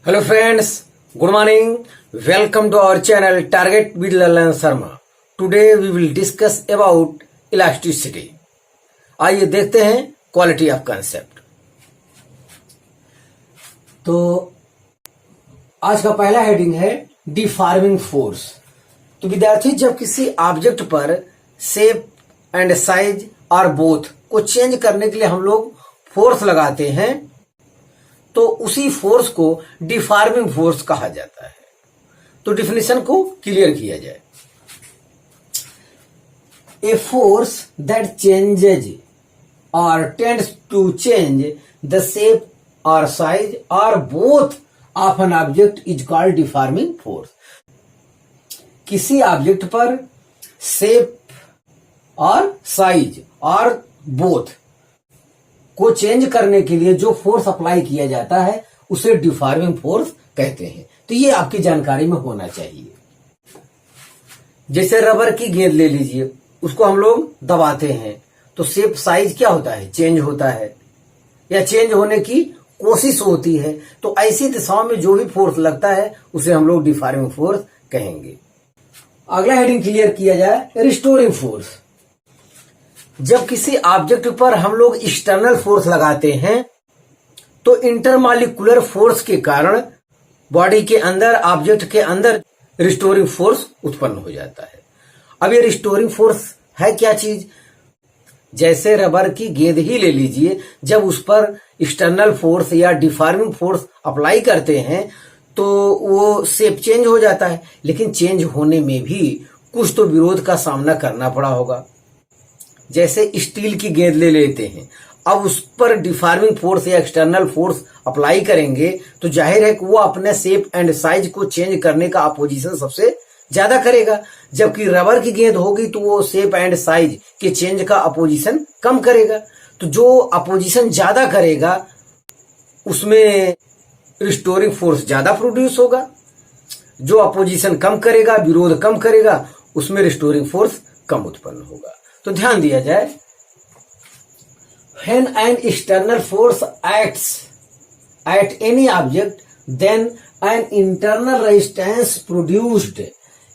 Hello friends, good morning. Welcome to our channel Target with Lalan Sharma. Today we will discuss about elasticity. आइए देखते हैं quality of concept. तो आज का पहला हेडिंग है डिफॉर्मिंग फोर्स। तो विद्यार्थी, जब किसी ऑब्जेक्ट पर शेप एंड साइज और बोथ को चेंज करने के लिए हम लोग फोर्स लगाते हैं तो उसी फोर्स को डिफॉर्मिंग फोर्स कहा जाता है। तो डिफिनेशन को क्लियर किया जाए। ए फोर्स दैट चेंजेज और tends to change the shape और साइज और both of an object is called deforming force. किसी ऑब्जेक्ट पर शेप और साइज और बोथ को चेंज करने के लिए जो फोर्स अप्लाई किया जाता है उसे डिफॉर्मिंग फोर्स कहते हैं। तो ये आपकी जानकारी में होना चाहिए। जैसे रबर की गेंद ले लीजिए, उसको हम लोग दबाते हैं तो शेप साइज क्या होता है, चेंज होता है या चेंज होने की कोशिश होती है। तो ऐसी दिशाओं में जो भी फोर्स लगता है उसे हम लोग डिफॉर्मिंग फोर्स कहेंगे। अगला हेडिंग क्लियर किया जाए, रिस्टोरिंग फोर्स। जब किसी ऑब्जेक्ट पर हम लोग एक्सटर्नल फोर्स लगाते हैं तो इंटरमॉलिक्यूलर फोर्स के कारण बॉडी के अंदर, ऑब्जेक्ट के अंदर रिस्टोरिंग फोर्स उत्पन्न हो जाता है। अब ये रिस्टोरिंग फोर्स है क्या चीज? जैसे रबर की गेंद ही ले लीजिए, जब उस पर एक्सटर्नल फोर्स या डिफॉर्मिंग फोर्स अप्लाई करते हैं तो वो शेप चेंज हो जाता है, लेकिन चेंज होने में भी कुछ तो विरोध का सामना करना पड़ा होगा। जैसे स्टील की गेंद ले लेते हैं, अब उस पर डिफॉर्मिंग फोर्स या एक्सटर्नल फोर्स अप्लाई करेंगे तो जाहिर है कि वो अपने शेप एंड साइज को चेंज करने का अपोजिशन सबसे ज्यादा करेगा। जबकि रबर की गेंद होगी तो वो शेप एंड साइज के चेंज का अपोजिशन कम करेगा। तो जो अपोजिशन ज्यादा करेगा उसमें रिस्टोरिंग फोर्स ज्यादा प्रोड्यूस होगा, जो अपोजिशन कम करेगा, विरोध कम करेगा, उसमें रिस्टोरिंग फोर्स कम उत्पन्न होगा। तो ध्यान दिया जाए, when an external force acts at any object, then an internal resistance produced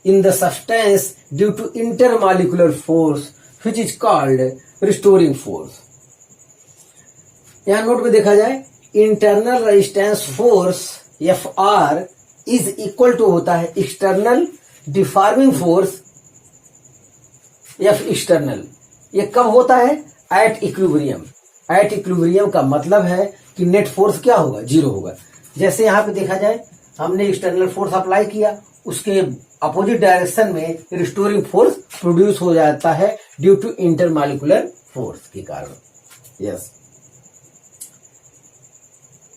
in the substance due to intermolecular force, which is called restoring force. यहां नोट में देखा जाए, internal resistance force Fr is equal to होता है external deforming force F external. ये कब होता है? At equilibrium. एट इक्विलिब्रियम का मतलब है कि नेट फोर्स क्या होगा? जीरो होगा। जैसे यहां पे देखा जाए, हमने एक्सटर्नल फोर्स अप्लाई किया, उसके अपोजिट डायरेक्शन में रिस्टोरिंग फोर्स प्रोड्यूस हो जाता है ड्यू टू इंटरमॉलिक्यूलर फोर्स के कारण। यस,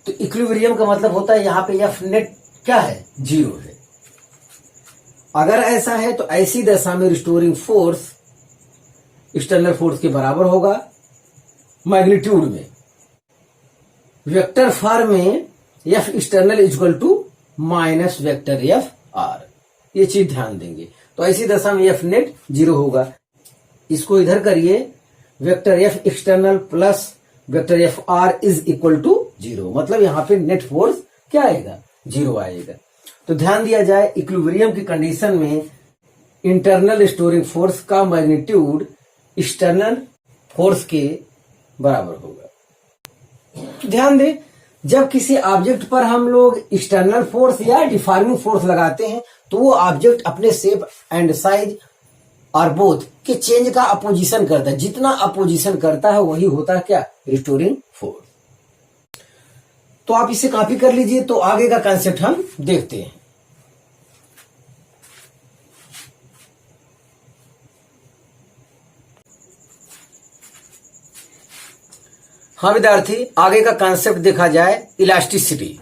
तो इक्विलिब्रियम का मतलब होता है यहां पे एफ नेट क्या है? जीरो है। अगर ऐसा है तो ऐसी दशा में रिस्टोरिंग फोर्स एक्सटर्नल फोर्स के बराबर होगा मैग्नीट्यूड में। वेक्टर फॉर्म में F external equal to minus vector F R. ये चीज ध्यान देंगे। तो ऐसी दशा में एफ नेट जीरो होगा। इसको इधर करिए, vector F external plus vector F R is equal to zero. मतलब यहां पे नेट फोर्स क्या आएगा? जीरो आएगा। तो ध्यान दिया जाए, इक्विलिब्रियम की कंडीशन में इंटरनल रिस्टोरिंग फोर्स का मैग्नीट्यूड एक्सटर्नल फोर्स के बराबर होगा। तो ध्यान दें, जब किसी ऑब्जेक्ट पर हम लोग एक्सटर्नल फोर्स या डिफॉर्मिंग फोर्स लगाते हैं तो वो ऑब्जेक्ट अपने शेप एंड साइज और बोथ के चेंज का अपोजिशन करता है। जितना अपोजिशन करता है वही होता है क्या? Restoring force. तो आप इसे कॉपी कर लीजिए। तो आगे का कंसेप्ट हम देखते हैं। हाँ विद्यार्थी, आगे का कंसेप्ट देखा जाए, इलास्टिसिटी।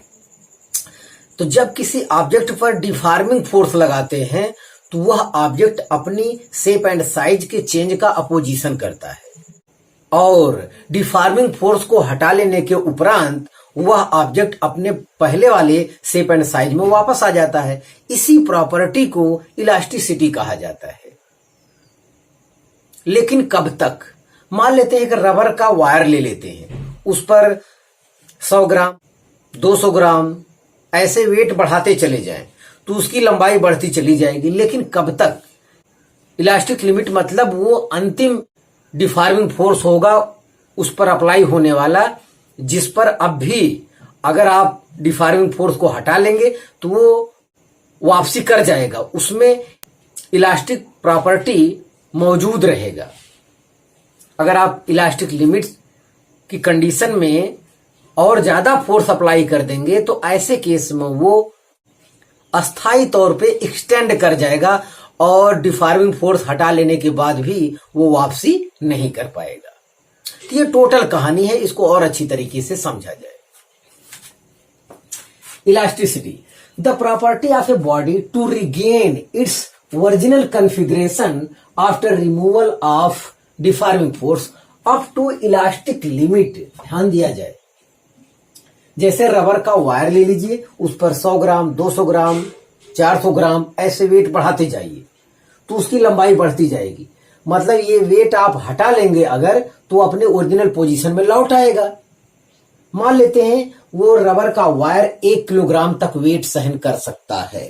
तो जब किसी ऑब्जेक्ट पर डिफॉर्मिंग फोर्स लगाते हैं तो वह ऑब्जेक्ट अपनी शेप एंड साइज के चेंज का अपोजिशन करता है और डिफॉर्मिंग फोर्स को हटा लेने के उपरांत वह ऑब्जेक्ट अपने पहले वाले शेप एंड साइज में वापस आ जाता है। इसी प्रॉपर्टी को इलास्टिसिटी कहा जाता है। लेकिन कब तक? मान लेते हैं कि रबर का वायर ले लेते हैं, उस पर 100 ग्राम, 200 ग्राम ऐसे वेट बढ़ाते चले जाएं तो उसकी लंबाई बढ़ती चली जाएगी। लेकिन कब तक? इलास्टिक लिमिट मतलब वो अंतिम डिफॉर्मिंग फोर्स होगा उस पर अप्लाई होने वाला, जिस पर अब भी अगर आप डिफॉर्मिंग फोर्स को हटा लेंगे तो वो वापसी कर जाएगा, उसमें इलास्टिक प्रॉपर्टी मौजूद रहेगा। अगर आप इलास्टिक लिमिट की कंडीशन में और ज्यादा फोर्स अप्लाई कर देंगे तो ऐसे केस में वो अस्थाई तौर पे एक्सटेंड कर जाएगा और डिफॉर्मिंग फोर्स हटा लेने के बाद भी वो वापसी नहीं कर पाएगा। तो ये टोटल कहानी है, इसको और अच्छी तरीके से समझा जाए। Elasticity, the property of a body to regain its original configuration after removal of deforming force up to elastic limit. ध्यान दिया जाए, जैसे रबर का वायर ले लीजिए, उस पर 100 ग्राम, 200 ग्राम, 400 ग्राम ऐसे वेट बढ़ाते जाइए तो उसकी लंबाई बढ़ती जाएगी। मतलब ये वेट आप हटा लेंगे अगर तो अपने ओरिजिनल पोजीशन में लौट आएगा। मान लेते हैं वो रबर का वायर 1 किलोग्राम तक वेट सहन कर सकता है,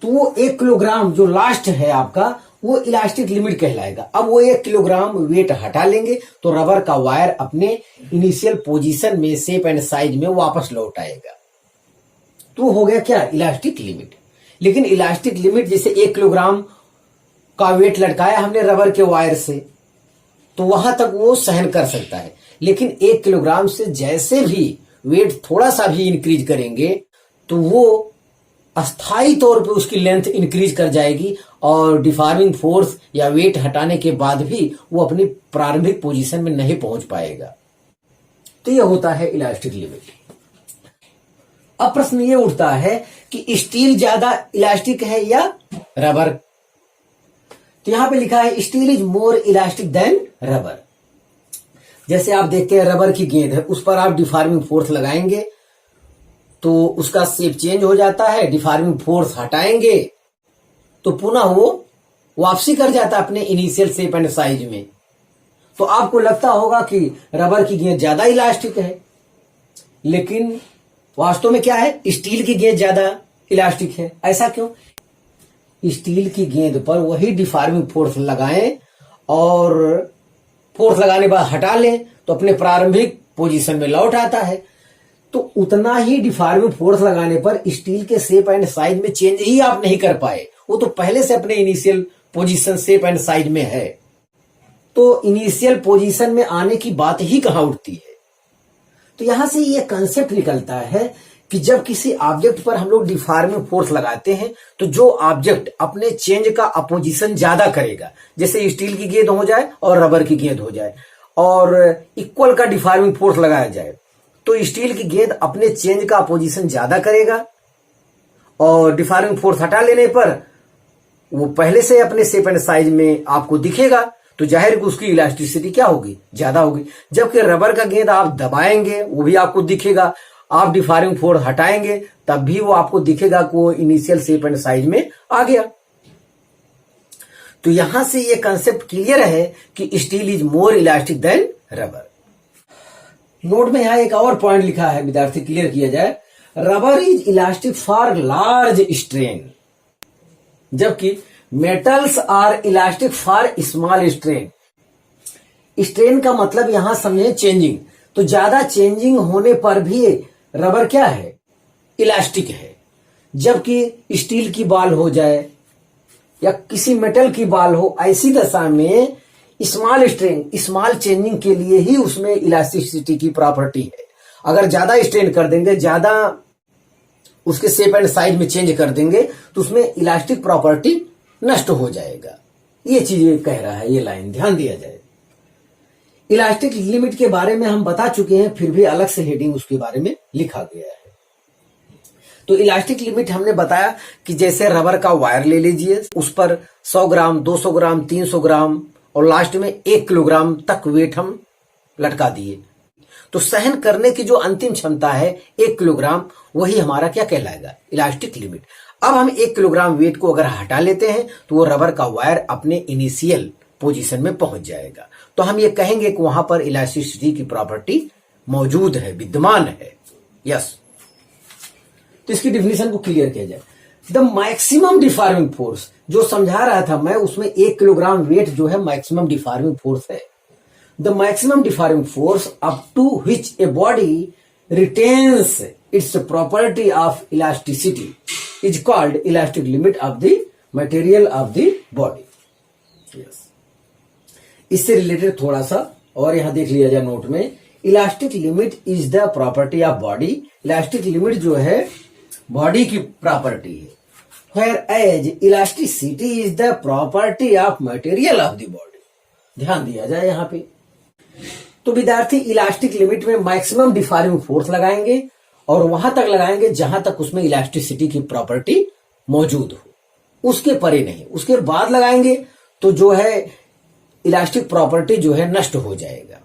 तो वो 1 किलोग्राम जो लास्ट है आपका वो इलास्टिक लिमिट कहलाएगा। अब वो 1 किलोग्राम वेट हटा लेंगे तो रबर का वायर अपने इनिशियल पोजीशन में शेप एंड साइज में वापस लौट आएगा। तो हो गया क्या? Elastic limit. लेकिन इलास्टिक लिमिट जैसे 1 किलोग्राम का वेट लटकाया हमने रबर के वायर से तो वहां तक वो सहन कर सकता है। लेकिन 1 किलोग्राम से जैसे भी वेट थोड़ा सा भी इंक्रीज करेंगे तो वो अस्थाई तौर पे उसकी लेंथ इंक्रीज कर जाएगी और डिफॉर्मिंग फोर्स या वेट हटाने के बाद भी वो अपनी प्रारंभिक पोजीशन में नहीं पहुंच पाएगा। तो यह होता है इलास्टिक लिमिट। अब प्रश्न ये उठता है कि स्टील ज्यादा इलास्टिक है या रबर? तो यहां पे लिखा है steel is more elastic than rubber. जैसे आप देखते हैं रबर की गेंद है, उस पर आप डिफॉर्मिंग फोर्स लगाएंगे तो उसका शेप चेंज हो जाता है, डिफॉर्मिंग फोर्स हटाएंगे तो पुनः वो वापसी कर जाता है अपने इनिशियल शेप एंड साइज में। तो आपको लगता होगा कि रबर की गेंद ज्यादा इलास्टिक है, लेकिन वास्तव में क्या है? स्टील की गेंद ज्यादा इलास्टिक है। ऐसा क्यों? स्टील की गेंद पर वही डिफॉर्मिंग फोर्स लगाएं और फोर्स लगाने के बाद हटा लें तो अपने प्रारंभिक पोजीशन में लौट आता है। तो उतना ही डिफॉर्मिंग फोर्स लगाने पर स्टील के शेप एंड साइज में चेंज ही आप नहीं कर पाए, वो तो पहले से अपने initial position shape and size में है। तो इनिशियल पोजीशन में आने की बात ही कहां उठती है? तो यहां से ये कंसेप्ट निकलता है कि जब किसी ऑब्जेक्ट पर हम लोग डिफॉर्मिंग फोर्स लगाते हैं तो जो ऑब्जेक्ट अपने चेंज का अपोजिशन ज्यादा करेगा, जैसे स्टील की गेंद हो जाए और रबर की गेंद हो जाए और इक्वल का डिफॉर्मिंग फोर्स लगाया जाए, तो स्टील की गेंद अपने चेंज का अपोजिशन ज्यादा करेगा और डिफॉर्मिंग फोर्स हटा लेने पर वो पहले से अपने शेप एंड साइज में आपको दिखेगा, तो जाहिर उसकी इलास्टिसिटी क्या होगी? ज्यादा होगी। जबकि रबर का गेंद आप दबाएंगे वो भी आपको दिखेगा, आप डिफॉर्मिंग फोर्स हटाएंगे तब भी वो आपको दिखेगा कि वो इनिशियल शेप एंड साइज में आ गया। तो यहां से ये कंसेप्ट क्लियर है कि steel is more elastic than rubber. Note में यहां एक और पॉइंट लिखा है, विद्यार्थी क्लियर किया जाए। Rubber is elastic for large strain, जबकि metals are elastic for small strain. Strain का मतलब यहां समझे चेंजिंग, तो ज्यादा चेंजिंग होने पर भी रबर क्या है? इलास्टिक है। जबकि स्टील की बाल हो जाए या किसी मेटल की बाल हो, ऐसी दशा में स्मॉल स्ट्रेन, स्मॉल चेंजिंग के लिए ही उसमें इलास्टिसिटी की प्रॉपर्टी है। अगर ज्यादा स्ट्रेन कर देंगे, ज्यादा उसके शेप एंड साइज में चेंज कर देंगे तो उसमें इलास्टिक प्रॉपर्टी नष्ट हो जाएगा। ये चीज कह रहा है ये लाइन, ध्यान दिया जाए। इलास्टिक लिमिट के बारे में हम बता चुके हैं, फिर भी अलग से हेडिंग उसके बारे में लिखा गया है। तो इलास्टिक लिमिट हमने बताया कि जैसे रबर का वायर ले लीजिए, उस पर 100 ग्राम, 200 ग्राम, 300 ग्राम और लास्ट में 1 किलोग्राम तक वेट हम लटका दिए, तो सहन करने की जो अंतिम क्षमता है 1 किलोग्राम, वही हमारा क्या कहलाएगा? Elastic limit. अब हम 1 किलोग्राम वेट को अगर हटा लेते हैं तो वो रबर का वायर अपने इनिशियल पोजीशन में पहुंच जाएगा। तो हम ये कहेंगे कि वहां पर इलास्टिसिटी की प्रॉपर्टी मौजूद है, विद्यमान है। यस। तो इसकी डिफिनेशन को क्लियर किया जाए। द मैक्सिमम डिफॉर्मिंग फोर्स, जो समझा रहा था मैं, उसमें 1 किलोग्राम वेट जो है मैक्सिमम डिफॉर्मिंग फोर्स है। The maximum deforming force up to which a body retains its property of elasticity is called elastic limit of the material of the body. इससे रिलेटेड थोड़ा सा और यहां देख लिया जाए नोट में, elastic limit is the property of body. Elastic limit जो है बॉडी की प्रॉपर्टी है, whereas elasticity is the property of material of the body. ध्यान दिया जाए यहां पे। तो विद्यार्थी इलास्टिक लिमिट में मैक्सिमम डिफॉर्मिंग फोर्स लगाएंगे और वहां तक लगाएंगे जहां तक उसमें इलास्टिसिटी की प्रॉपर्टी मौजूद हो, उसके परे नहीं। उसके बाद लगाएंगे तो जो है इलास्टिक प्रॉपर्टी जो है नष्ट हो जाएगा।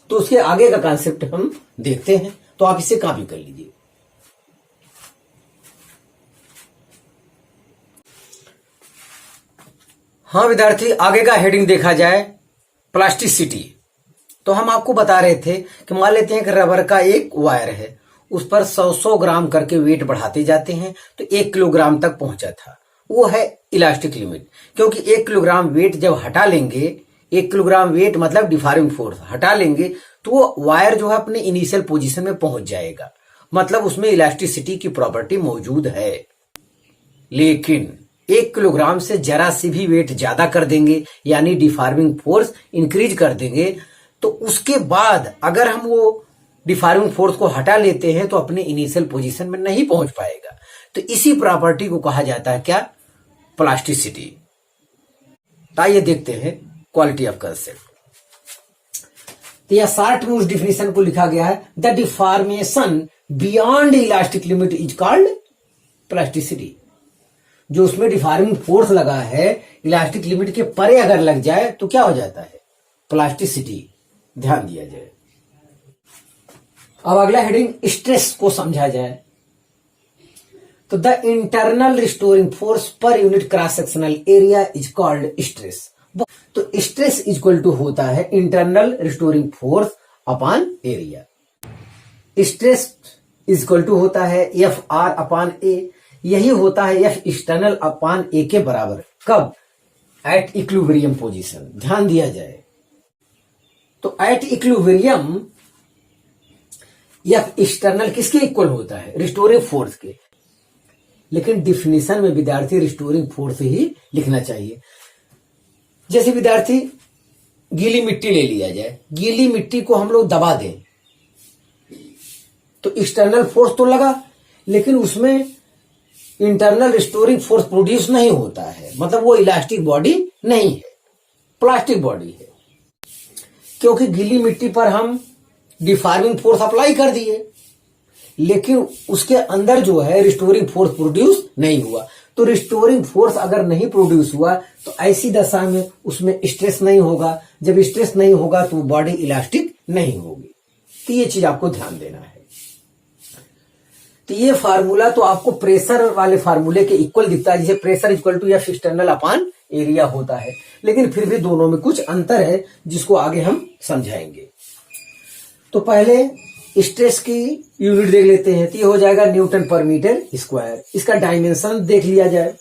तो उसके आगे का कॉन्सेप्ट हम देखते हैं, तो आप इसे कॉपी कर लीजिए। हाँ विद्यार्थी, आगे का हेडिंग देखा जाए प्लास्टिसिटी। तो हम आपको बता रहे थे कि मान लेते हैं कि रबर का एक वायर है, उस पर 100 ग्राम करके वेट बढ़ाते जाते हैं तो 1 किलोग्राम तक पहुंचा था, वो है इलास्टिक लिमिट। क्योंकि 1 किलोग्राम वेट जब हटा लेंगे, 1 किलोग्राम वेट मतलब डिफॉर्मिंग फोर्स हटा लेंगे, तो वो वायर जो है अपने इनिशियल पोजीशन में पहुंच जाएगा, मतलब उसमें इलास्टिसिटी की प्रॉपर्टी मौजूद है। लेकिन 1 किलोग्राम से जरा सी भी वेट ज्यादा कर देंगे, यानी डिफॉर्मिंग फोर्स इंक्रीज कर देंगे, तो उसके बाद अगर हम वो डिफॉर्मिंग फोर्स को हटा लेते हैं तो अपने इनिशियल पोजीशन में नहीं पहुंच पाएगा। तो इसी प्रॉपर्टी को कहा जाता है क्या? प्लास्टिसिटी। तो आइए देखते हैं क्वालिटी ऑफ कंसेप्ट। तो यह शॉर्ट में उस डिफिनेशन को लिखा गया है, the deformation beyond elastic limit is called plasticity. जो उसमें डिफॉर्मिंग फोर्स लगा है इलास्टिक लिमिट के परे अगर लग जाए तो क्या हो जाता है? प्लास्टिसिटी। ध्यान दिया जाए। अब अगला हेडिंग स्ट्रेस को समझा जाए। तो the internal restoring force per unit cross sectional area is called stress. तो स्ट्रेस इक्वल टू होता है internal restoring force upon area. Stress equal to होता है एफ आर अपॉन ए, यही होता है एफ एक्सटर्नल अपॉन ए के बराबर। कब? At equilibrium position. ध्यान दिया जाए। तो एट इक्विलिब्रियम एफ एक्सटर्नल किसके इक्वल होता है? रिस्टोरिंग फोर्स के। लेकिन डिफिनीशन में विद्यार्थी रिस्टोरिंग फोर्स ही लिखना चाहिए। जैसे विद्यार्थी गीली मिट्टी ले लिया जाए, गीली मिट्टी को हम लोग दबा दें तो एक्सटर्नल फोर्स तो लगा, लेकिन उसमें इंटरनल रिस्टोरिंग फोर्स प्रोड्यूस नहीं होता है, मतलब वो इलास्टिक बॉडी नहीं है, प्लास्टिक बॉडी है। क्योंकि गीली मिट्टी पर हम डिफॉर्मिंग फोर्स अप्लाई कर दिए, लेकिन उसके अंदर जो है रिस्टोरिंग फोर्स प्रोड्यूस नहीं हुआ। तो रिस्टोरिंग फोर्स अगर नहीं प्रोड्यूस हुआ तो ऐसी दशा में उसमें स्ट्रेस नहीं होगा। जब स्ट्रेस नहीं होगा तो बॉडी इलास्टिक नहीं होगी। तो ये चीज आपको ध्यान देना है। तो ये फार्मूला तो आपको प्रेशर वाले फार्मूले के इक्वल दिखता है, जिसे pressure equal to F external upon area होता है, लेकिन फिर भी दोनों में कुछ अंतर है जिसको आगे हम समझाएंगे। तो पहले स्ट्रेस की यूनिट देख लेते हैं। तो ये हो जाएगा न्यूटन पर मीटर स्क्वायर। इसका डायमेंशन देख लिया जाए।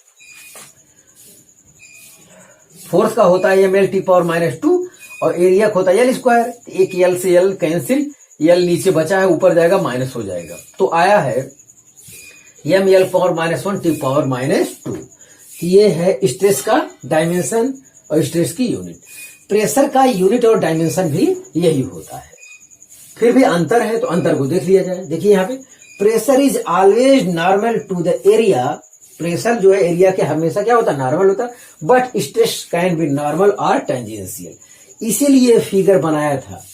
फोर्स का होता है ml टी पावर -2 और एरिया का होता है l स्क्वायर। एक l से l कैंसिल, l नीचे बचा है, ऊपर जाएगा माइनस हो जाएगा, तो आया है ml पावर -1 टी पावर -2। ये है स्ट्रेस का डायमेंशन और स्ट्रेस की यूनिट। प्रेशर का यूनिट और डायमेंशन भी यही होता है। फिर भी अंतर है, तो अंतर को देख लिया जाए। देखिए यहाँ पे pressure is always normal to the area. Pressure जो है एरिया के हमेशा क्या होता है? नॉर्मल होता है। But stress can be normal और टेंजेंशियल। इसीलिए फिगर बनाया था।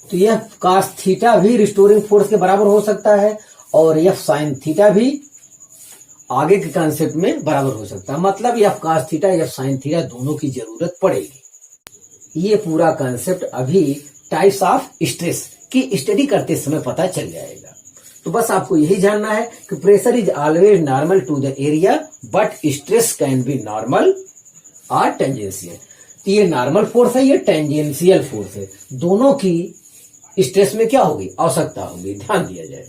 तो यह cos थीटा भी रिस्टोरिंग फोर्स के बराबर हो सकता है और यह sin थीटा भी आगे के कॉन्सेप्ट में बराबर हो सकता है। मतलब यह cos थीटा या sin थीटा दोनों की जरूरत पड़ेगी। ये पूरा कॉन्सेप्ट अभी टाइप्स ऑफ स्ट्रेस की स्टडी करते समय पता चल जाएगा। तो बस आपको यही जानना है कि pressure is always normal to the area but stress can be normal और टेंजेंशियल। तो ये नॉर्मल फोर्स है, ये टेंजेंशियल फोर्स है। दोनों की स्ट्रेस में क्या होगी? आवश्यकता होगी। ध्यान दिया जाए।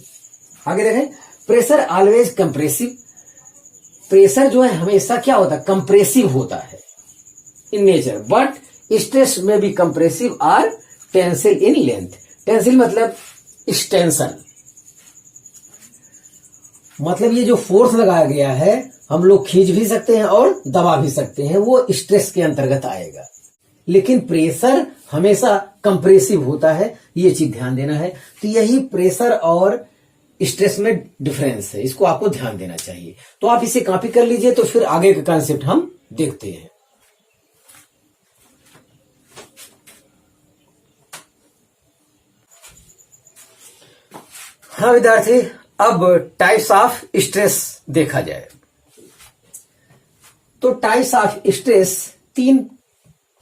आगे देखें प्रेशर ऑलवेज कंप्रेसिव, प्रेशर जो है हमेशा क्या होता है, कंप्रेसिव होता है इन नेचर, बट स्ट्रेस में be compressive or tensile in length. Tensile मतलब एक्सटेंशन, मतलब ये जो फोर्स लगाया गया है हम लोग खींच भी सकते हैं और दबा भी सकते हैं, वो स्ट्रेस के अंतर्गत आएगा। लेकिन प्रेशर हमेशा कंप्रेसिव होता है, ये चीज ध्यान देना है। तो यही प्रेशर और स्ट्रेस में डिफरेंस है, इसको आपको ध्यान देना चाहिए। तो आप इसे कॉपी कर लीजिए, तो फिर आगे का कॉन्सेप्ट हम देखते हैं। हाँ विद्यार्थी, अब टाइप्स ऑफ स्ट्रेस देखा जाए। तो टाइप्स ऑफ स्ट्रेस 3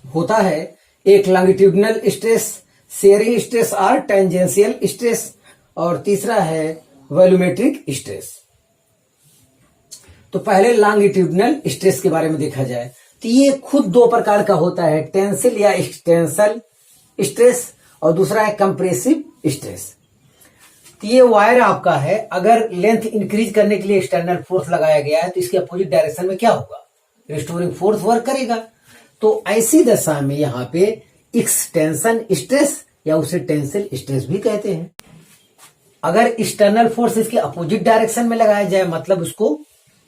होता है, एक लॉन्गिट्यूडिनल स्ट्रेस, शेयरिंग स्ट्रेस और टेंजेंशियल स्ट्रेस, और तीसरा है वॉल्यूमेट्रिक स्ट्रेस। तो पहले लॉन्गिट्यूडिनल स्ट्रेस के बारे में देखा जाए तो ये खुद 2 प्रकार का होता है, टेंसिल या एक्सटेंसल स्ट्रेस, और दूसरा है कंप्रेसिव स्ट्रेस। तो ये वायर आपका है, अगर लेंथ इंक्रीज करने के लिए एक्सटर्नल फोर्स लगाया गया है तो इसके अपोजिट डायरेक्शन में क्या होगा, रिस्टोरिंग फोर्स वर्क करेगा। तो ऐसी दशा में यहाँ पे एक्सटेंशन स्ट्रेस या उसे टेंसिल स्ट्रेस भी कहते हैं। अगर एक्सटर्नल फोर्स इसके अपोजिट डायरेक्शन में लगाया जाए, मतलब उसको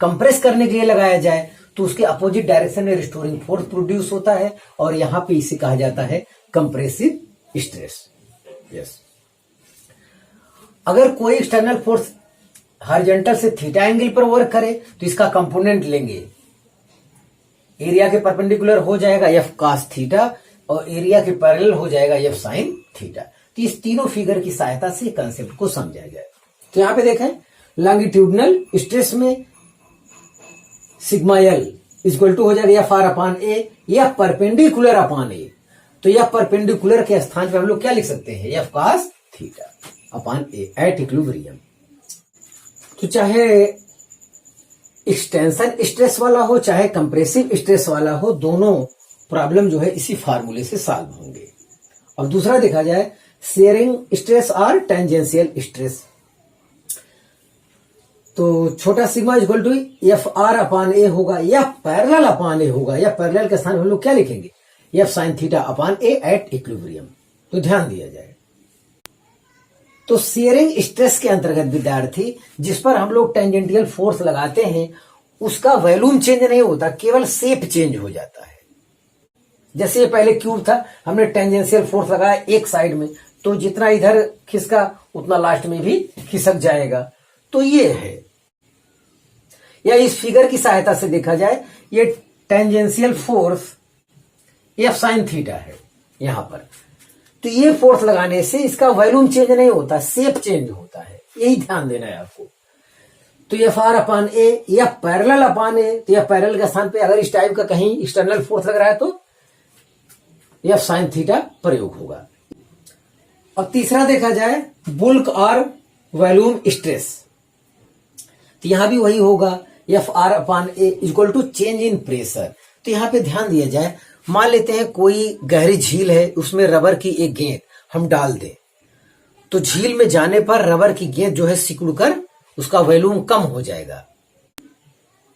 कंप्रेस करने के लिए लगाया जाए, तो उसके अपोजिट डायरेक्शन में रिस्टोरिंग फोर्स प्रोड्यूस होता है, और यहां पे इसे कहा जाता है कंप्रेसिव स्ट्रेस। यस, अगर कोई एक्सटर्नल फोर्स हॉरिजॉन्टल से थीटा एंगल पर वर्क करे तो इसका कंपोनेंट लेंगे, एरिया के परपेंडिकुलर हो जाएगा एफ कॉस थीटा, और एरिया के पैरेलल हो जाएगा एफ साइन थीटा। तो इस तीनों फिगर की सहायता से कंसेप्ट को समझा जाए। तो यहां पे देखें, लॉन्गिट्यूडिनल स्ट्रेस में सिग्मा एल इक्वल टू हो जाएगा एफ आर अपान ए, या परपेंडिकुलर अपान ए। तो यह परपेंडिकुलर के स्थान पे हम लोग क्या लिख सकते हैं, F cos theta upon A at equilibrium. तो चाहे एक्सटेंशन स्ट्रेस वाला हो चाहे कंप्रेसिव स्ट्रेस वाला हो, दोनों प्रॉब्लम जो है इसी फार्मूले से सॉल्व होंगे। और दूसरा देखा जाए शेयरिंग स्ट्रेस और टेंजेंशियल स्ट्रेस। तो छोटा sigma equal to F R upon A होगा, या पैरेलल अपान ए होगा, या पैरेलल के स्थान हम लोग क्या लिखेंगे, F sine theta upon A at equilibrium. तो ध्यान दिया जाए। तो शेयरिंग स्ट्रेस के अंतर्गत विद्यार्थी जिस पर हम लोग टेंजेंटियल फोर्स लगाते हैं उसका वॉल्यूम चेंज नहीं होता, केवल शेप चेंज हो जाता है। जैसे ये पहले क्यूब था, हमने टेंजेंशियल फोर्स लगाया एक साइड में, तो जितना इधर खिसका उतना लास्ट में भी खिसक जाएगा। तो ये है, या इस फिगर की सहायता से देखा जाए, ये tangential force F sine theta है यहां पर। तो ये फोर्स लगाने से इसका वॉल्यूम चेंज नहीं होता, शेप चेंज होता है, यही ध्यान देना है आपको। तो एफ आर अपान ए या पैरेलल अपान ए, तो यह पैरेलल के स्थान पे अगर इस टाइप का कहीं एक्सटर्नल फोर्स लग रहा है तो एफ साइन थीटा प्रयोग होगा। और तीसरा देखा जाए बुल्क और वॉल्यूम स्ट्रेस, तो यहां भी वही होगा, F R upon A equal to change in pressure. तो यहां पे ध्यान दिया जाए, मान लेते हैं कोई गहरी झील है, उसमें रबर की एक गेंद हम डाल दें, तो झील में जाने पर रबर की गेंद जो है सिकुड़कर उसका वॉल्यूम कम हो जाएगा,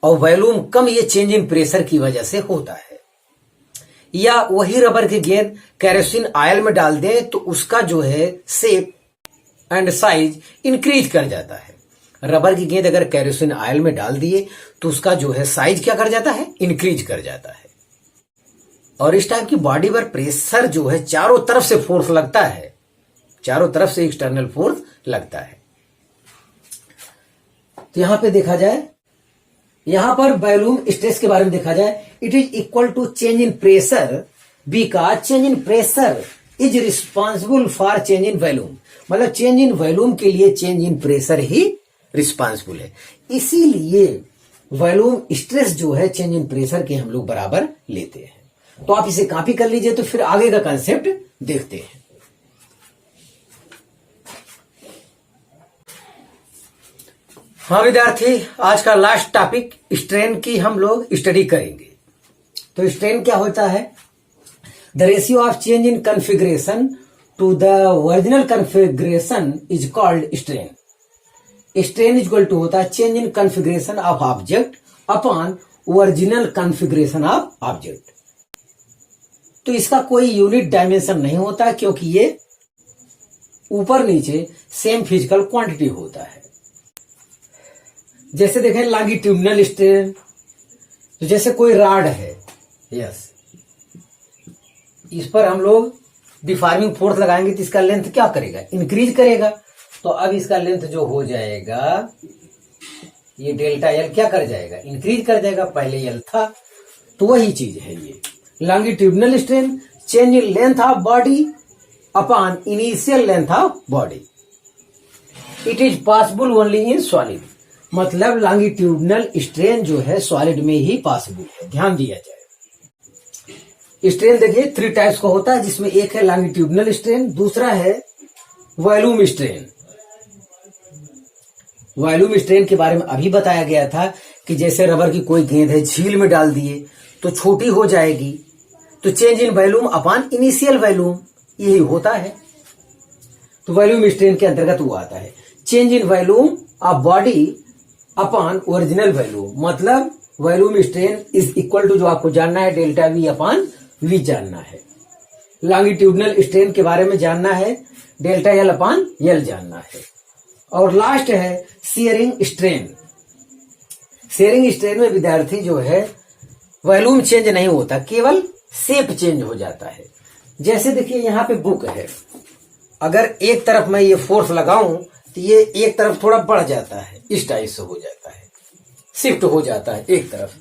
और वॉल्यूम कम ये चेंज इन प्रेशर की वजह से होता है। या वही रबर की गेंद केरोसिन ऑयल में डाल दें तो उसका जो है शेप एंड साइज इंक्रीज कर जाता है। रबर की गेंद अगर केरोसिन ऑयल में डाल दिए तो उसका जो है साइज क्या कर जाता है, इंक्रीज कर जाता है। और इस टाइप की बॉडी पर प्रेशर जो है चारों तरफ से फोर्स लगता है, चारों तरफ से एक्सटर्नल फोर्स लगता है। तो यहां पे देखा जाए, यहां पर वॉल्यूम स्ट्रेस के बारे में देखा जाए, it is equal to change in pressure because change in pressure is responsible for change in volume. मतलब चेंज इन वॉल्यूम के लिए चेंज इन प्रेशर ही रिस्पॉन्सिबल है, इसीलिए वॉल्यूम स्ट्रेस जो है चेंज इन प्रेशर के हम लोग बराबर लेते हैं। तो आप इसे कॉपी कर लीजिए, तो फिर आगे का कंसेप्ट देखते हैं। हाँ विद्यार्थी, आज का लास्ट टॉपिक स्ट्रेन की हम लोग स्टडी करेंगे। तो स्ट्रेन क्या होता है, the ratio of change in configuration to the original configuration is called strain. Strain equal to होता है change in configuration of object upon original configuration of object. तो इसका कोई यूनिट डायमेंशन नहीं होता क्योंकि ये ऊपर नीचे सेम फिजिकल क्वांटिटी होता है। जैसे देखें लॉन्गिट्यूडिनल स्ट्रेन, तो जैसे कोई रॉड है, यस, इस पर हम लोग डिफॉर्मिंग फोर्स लगाएंगे तो इसका लेंथ क्या करेगा, इंक्रीज करेगा। तो अब इसका लेंथ जो हो जाएगा ये डेल्टा एल क्या कर जाएगा, इंक्रीज कर जाएगा, पहले एल था। तो वही चीज है ये longitudinal strain, change in length of body upon initial length of body. It is possible only in solid, मतलब लॉन्गिट्यूडिनल स्ट्रेन जो है सॉलिड में ही पॉसिबल है, ध्यान दिया जाए। स्ट्रेन देखिए 3 टाइप्स का होता है, जिसमें एक है लॉन्गिट्यूडिनल स्ट्रेन, दूसरा है वॉल्यूम स्ट्रेन। वॉल्यूम स्ट्रेन के बारे में अभी बताया गया था कि जैसे रबर की कोई गेंद है, झील में डाल दिए तो छोटी हो जाएगी, तो change in volume upon initial volume यही होता है। तो वॉल्यूम स्ट्रेन के अंतर्गत वो आता है change in volume of body upon original volume, मतलब volume strain is equal to, जो आपको जानना है, डेल्टा वी अपॉन वी जानना है। लॉन्गिट्यूडिनल स्ट्रेन के बारे में जानना है, डेल्टा एल अपॉन एल जानना है। और लास्ट है शियरिंग स्ट्रेन। शियरिंग स्ट्रेन में विद्यार्थी जो है वॉल्यूम चेंज नहीं होता, केवल शेप चेंज हो जाता है। जैसे देखिए यहाँ पे बुक है, अगर एक तरफ मैं ये फोर्स लगाऊं तो ये एक तरफ थोड़ा बढ़ जाता है, इस टाइप से हो जाता है, शिफ्ट हो जाता है एक तरफ।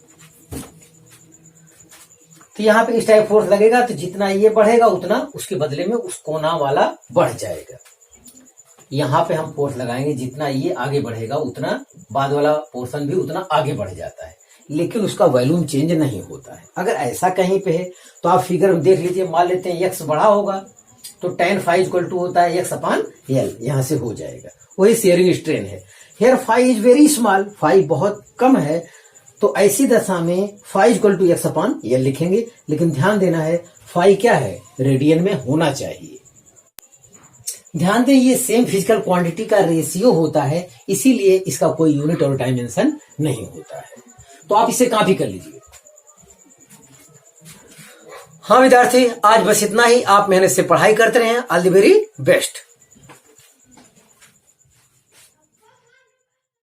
तो यहाँ पे इस टाइप फोर्स लगेगा तो जितना ये बढ़ेगा उतना उसके बदले में उस कोना वाला बढ़ जाएगा। यहाँ पे हम फोर्स लगाएंगे, जितना ये आगे बढ़ेगा उतना बाद वाला पोर्शन भी उतना आगे बढ़ जाता है, लेकिन उसका वॉल्यूम चेंज नहीं होता है। अगर ऐसा कहीं पे है तो आप फिगर में देख लीजिए, मान लेते हैं एक्स बढ़ा होगा तो tan फाई इक्वल टू होता है एक्स अपॉन एल, यहां से हो जाएगा। वही शेयरिंग स्ट्रेन है। Here phi is very small, phi बहुत कम है, तो ऐसी दशा में phi equal to X upon L लिखेंगे। लेकिन ध्यान देना है फाई क्या है, रेडियन में होना चाहिए। ध्यान दें ये सेम फिजिकल क्वांटिटी का रेशियो होता है, इसीलिए इसका कोई यूनिट और डायमेंशन नहीं होता है। तो आप इसे कॉपी कर लीजिए। हाँ विद्यार्थी, आज बस इतना ही। आप मेहनत से पढ़ाई करते रहें। All the very best.